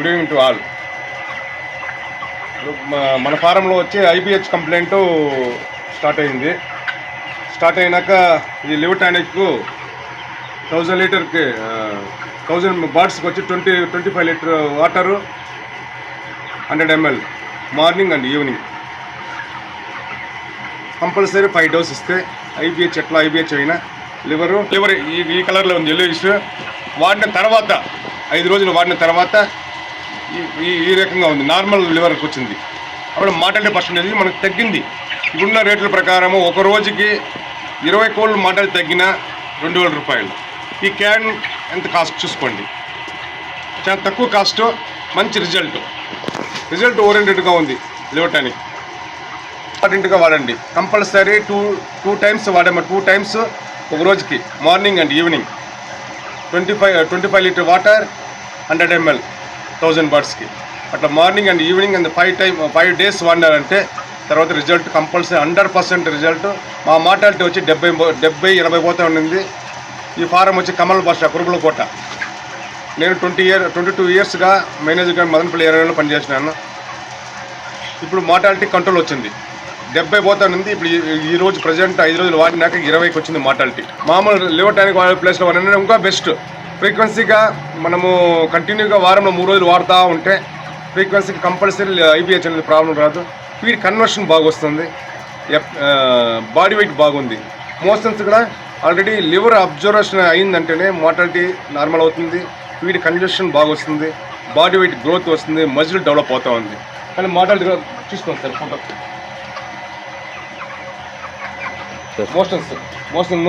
Good evening to all. మన ఫారంలో వచ్చి ఐబిహెచ్ కంప్లైంట్ స్టార్ట్ అయింది. స్టార్ట్ అయినాక ఈ లివర్ టానిక్ 1000 లీటర్కి 1000 బాట్స్కి వచ్చి 25 litre water 100 ml morning and evening compulsory 5 dose ఇస్తే ఐబిహెచ్ ఎట్లా ఐబిహెచ్ అయినా లివర్ ఈ కలర్లో ఉంది ఎల్లోయిష్. వాడిన తర్వాత 5 రోజులు వాడిన తర్వాత ఈ రకంగా ఉంది, నార్మల్ లివర్కి వచ్చింది. అప్పుడు మార్టాలిటీ పర్సెంటేజ్ మనకు తగ్గింది. ఇప్పుడున్న రేట్ల ప్రకారము ఒక రోజుకి 20 కోళ్ళు మార్టాలిటీ తగ్గిన 2000 రూపాయలు. ఈ క్యాన్ ఎంత కాస్ట్ చూసుకోండి, చాలా తక్కువ కాస్ట్, మంచి రిజల్ట్ ఓరియంటెడ్గా ఉంది. లివర్ టానిక్ ఇంపార్టెంట్గా వాడండి. కంపల్సరీ టూ టైమ్స్ వాడమ్మా. 2 టైమ్స్ ఒక రోజుకి, morning and evening. 25 litre water 100 ml 1000 బాట్స్కి అట్లా morning and evening and 5 days వాడినారంటే తర్వాత రిజల్ట్ కంపల్సరీ 100% రిజల్ట్. మా మార్టాలిటీ వచ్చి 70-80 పోతూ ఉండింది. ఈ ఫారం వచ్చి కమల్ భాష కురుబులకోట. నేను 22 ఇయర్స్గా మేనేజర్గా మదనపల్లి ఏరియాలో పనిచేసినాను. ఇప్పుడు మార్టాలిటీ కంట్రోల్ వచ్చింది, 70 పోతా ఉంది. ఇప్పుడు ఈ రోజు ప్రజెంట్ 5 రోజులు వాడినాక 20కి వచ్చింది మార్టాలిటీ. మామూలు లివర్ టానిక్ వాడే ప్లేస్లో వాడినా ఇంకా బెస్ట్. ఫ్రీక్వెన్సీగా మనము కంటిన్యూగా వారంలో 3 రోజులు వాడుతూ ఉంటే ఫ్రీక్వెన్సీకి కంపల్సరీ ఐబిహెచ్ అనేది ప్రాబ్లం రాదు. ఫీడ్ కన్వర్షన్ బాగా వస్తుంది, బాడీ వెయిట్ బాగుంది. మోషన్స్ కూడా ఆల్రెడీ లివర్ అబ్జర్వేషన్ అయిందంటేనే మార్టాలిటీ నార్మల్ అవుతుంది, ఫీడ్ కంజెషన్ బాగా వస్తుంది, బాడీ వెయిట్ గ్రోత్ వస్తుంది, మజిల్ డెవలప్ అవుతూ ఉంది. కానీ మార్టాలిటీ చూసుకోండి సార్, ఫోటో మోషన్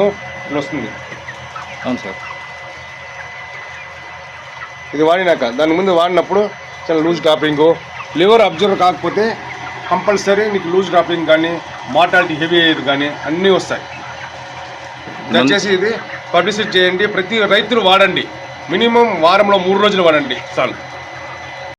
ఇలా వస్తుంది. అవును సార్. ఇది వాడినాక దాని ముందు వాడినప్పుడు చాలా లూజ్ డ్రాపింగ్, లివర్ అబ్జర్వ్ కాకపోతే కంపల్సరీ నీకు లూజ్ డ్రాపింగ్ కానీ మార్టాలిటీ హెవీ అయ్యేది కానీ అన్నీ వస్తాయి. దయచేసి ఇది పబ్లిసిటీ చేయండి, ప్రతి రైతులు వాడండి. మినిమం వారంలో 3 రోజులు వాడండి చాలు.